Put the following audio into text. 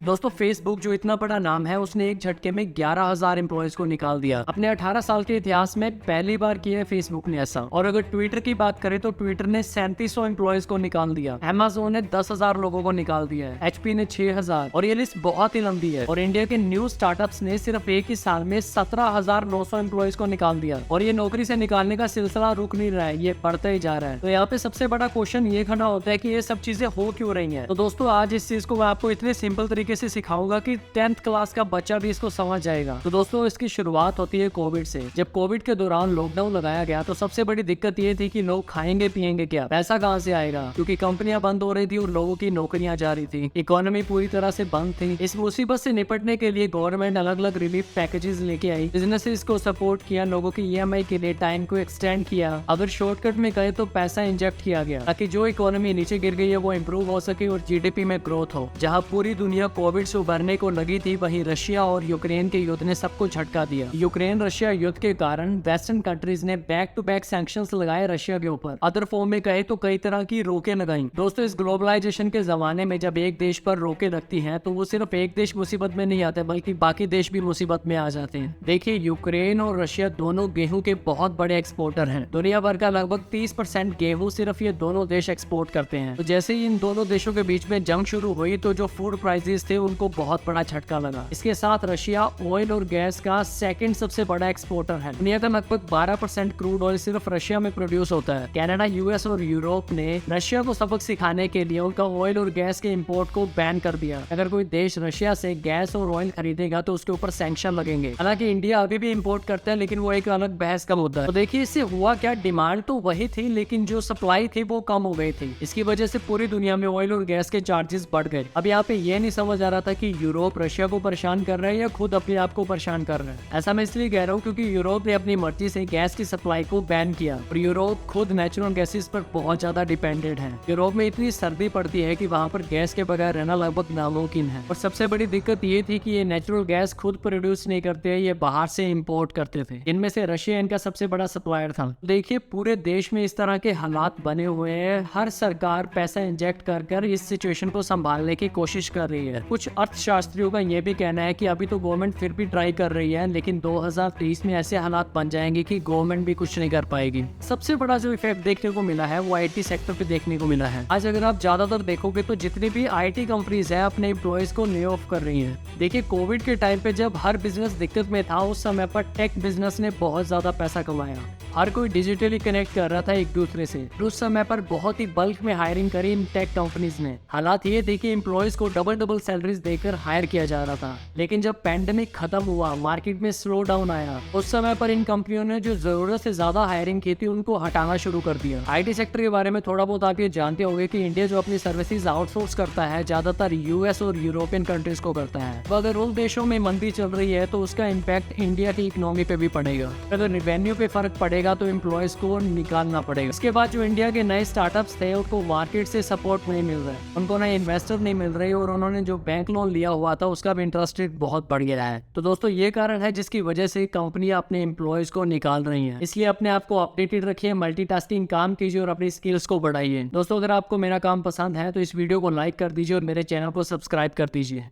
दोस्तों फेसबुक जो इतना बड़ा नाम है उसने एक झटके में 11,000 एम्प्लॉयज को निकाल दिया। अपने 18 साल के इतिहास में पहली बार किया है फेसबुक ने ऐसा। और अगर ट्विटर की बात करें तो ट्विटर ने 3700 एम्प्लॉयज को निकाल दिया। अमेज़न ने 10,000 लोगों को निकाल दिया है। एचपी ने 6,000 और ये लिस्ट बहुत ही लंबी है। और इंडिया के न्यू स्टार्टअप्स ने सिर्फ एक ही साल में 17,900 एम्प्लॉयज को निकाल दिया। और ये नौकरी से निकालने का सिलसिला रुक नहीं रहा है, ये बढ़ता ही जा रहा है। तो यहाँ पे सबसे बड़ा क्वेश्चन ये खड़ा होता है कि ये सब चीजें हो क्यों रही है। तो दोस्तों आज इस चीज को मैं आपको इतने सिंपल तरीके से सिखाऊंगा कि 10th क्लास का बच्चा भी इसको समझ जाएगा। तो दोस्तों इसकी शुरुआत होती है कोविड से। जब कोविड के दौरान लॉकडाउन लगाया गया तो सबसे बड़ी दिक्कत ये थी कि लोग खाएंगे पिएंगे क्या, पैसा कहाँ से आएगा, क्योंकि कंपनियां बंद हो रही थी और लोगों की नौकरियां जा रही थी, इकोनॉमी पूरी तरह से बंद थी। इस मुसीबत से निपटने के लिए गवर्नमेंट अलग अलग रिलीफ पैकेजेस लेके आई, बिजनेसेस को सपोर्ट किया, लोगों की ईएमआई के लिए टाइम को एक्सटेंड किया। अगर शॉर्टकट में कहे तो पैसा इंजेक्ट किया गया ताकि जो इकोनॉमी नीचे गिर गई है वो इम्प्रूव हो सके और जीडीपी में ग्रोथ हो। जहाँ पूरी दुनिया कोविड से उभरने को लगी थी वहीं रशिया और यूक्रेन के युद्ध ने सबको झटका दिया। यूक्रेन रशिया युद्ध के कारण वेस्टर्न कंट्रीज ने बैक टू बैक सैंक्शंस लगाए रशिया के ऊपर। अदर फॉर्म में कहे तो कई तरह की रोके लगाई। दोस्तों इस ग्लोबलाइजेशन के जमाने में जब एक देश पर रोके लगती हैं तो वो सिर्फ एक देश मुसीबत में नहीं आते बल्कि बाकी देश भी मुसीबत में आ जाते हैं। देखिए यूक्रेन और रशिया दोनों गेहूं के बहुत बड़े एक्सपोर्टर हैं। दुनिया भर का लगभग 30% गेहूं सिर्फ ये दोनों देश एक्सपोर्ट करते हैं। तो जैसे ही इन दोनों देशों के बीच में जंग शुरू हुई तो जो फूड प्राइसेस थे उनको बहुत बड़ा झटका लगा। इसके साथ रशिया ऑयल और गैस का सेकंड सबसे बड़ा एक्सपोर्टर है। दुनिया का लगभग 12% क्रूड ऑयल सिर्फ रशिया में प्रोड्यूस होता है। कनाडा, यूएस और यूरोप ने रशिया को सबक सिखाने के लिए उनका ऑयल और गैस के इंपोर्ट को बैन कर दिया। अगर कोई देश रशिया से गैस और ऑयल खरीदेगा तो उसके ऊपर सैंक्शन लगेंगे। हालांकि इंडिया अभी भी इंपोर्ट करता है लेकिन वो एक अलग बहस का मुद्दा है। तो देखिए इससे हुआ क्या, डिमांड तो वही थी लेकिन जो सप्लाई थी वो कम हो गई थी। इसकी वजह से पूरी दुनिया में ऑयल और गैस के चार्जेस बढ़ गए। अब यहाँ पे ये नहीं समझ आ रहा था कि यूरोप रशिया को परेशान कर रहा है या खुद अपने आप को परेशान कर रहा है। ऐसा मैं इसलिए कह रहा हूँ क्योंकि यूरोप ने अपनी मर्जी से गैस की सप्लाई को बैन किया और यूरोप खुद नेचुरल गैसेस पर बहुत ज्यादा डिपेंडेंट है। यूरोप में इतनी सर्दी पड़ती है कि वहाँ पर गैस के बगैर रहना लगभग नामुमकिन है। और सबसे बड़ी दिक्कत ये थी कि ये नेचुरल गैस खुद प्रोड्यूस नहीं करते, ये बाहर से इम्पोर्ट करते थे। इनमें से रशिया इनका सबसे बड़ा सप्लायर था। देखिए पूरे देश में इस तरह के हालात बने हुए हैं। हर सरकार पैसा इंजेक्ट कर कर इस सिचुएशन को संभालने की कोशिश कर रही है। कुछ अर्थशास्त्रियों का ये भी कहना है कि अभी तो गवर्नमेंट फिर भी ट्राई कर रही है लेकिन 2030 में ऐसे हालात बन जाएंगे कि गवर्नमेंट भी कुछ नहीं कर पाएगी। सबसे बड़ा जो इफेक्ट देखने को मिला है वो आईटी सेक्टर पे देखने को मिला है। आज अगर आप ज्यादातर देखोगे तो जितनी भी आईटी कंपनीज है अपने एम्प्लॉयज को ले ऑफ कर रही है। देखिए कोविड के टाइम पे जब हर बिजनेस दिक्कत में था उस समय पर टेक बिजनेस ने बहुत ज्यादा पैसा कमाया। हर कोई डिजिटली कनेक्ट कर रहा था एक दूसरे से। उस समय पर बहुत ही बल्क में हायरिंग करी इन टेक कंपनीज ने। हालात ये थे कि एम्प्लॉयज को डबल सैलरीज देकर हायर किया जा रहा था। लेकिन जब पैंडेमिक खत्म हुआ, मार्केट में स्लो डाउन आया, उस समय पर इन कंपनियों ने जो जरूरत से ज्यादा हायरिंग की थी उनको हटाना शुरू कर दिया। आईटी सेक्टर के बारे में थोड़ा बहुत आप ये जानते होंगे कि इंडिया जो अपनी सर्विसेज आउटसोर्स करता है ज्यादातर यूएस और यूरोपियन कंट्रीज को करता है। तो अगर उन देशों में मंदी चल रही है तो उसका इम्पैक्ट इंडिया की इकोनॉमी पे भी पड़ेगा। अगर रेवेन्यू पे फर्क पड़ेगा तो एम्प्लॉयज को निकालना पड़ेगा। इसके बाद जो इंडिया के नए स्टार्टअप्स थे उनको मार्केट से सपोर्ट नहीं मिल रहा है, उनको नए इन्वेस्टर नहीं मिल रहे और उन्होंने जो बैंक लोन लिया हुआ था उसका भी इंटरेस्ट रेट बहुत बढ़ गया है। तो दोस्तों ये कारण है जिसकी वजह से कंपनियां अपने एम्प्लॉयज को निकाल रही हैं। इसलिए अपने आप को अपडेटेड रखिए, मल्टीटास्किंग काम कीजिए और अपनी स्किल्स को बढ़ाइए। दोस्तों अगर आपको मेरा काम पसंद है तो इस वीडियो को लाइक कर दीजिए और मेरे चैनल को सब्सक्राइब कर दीजिए।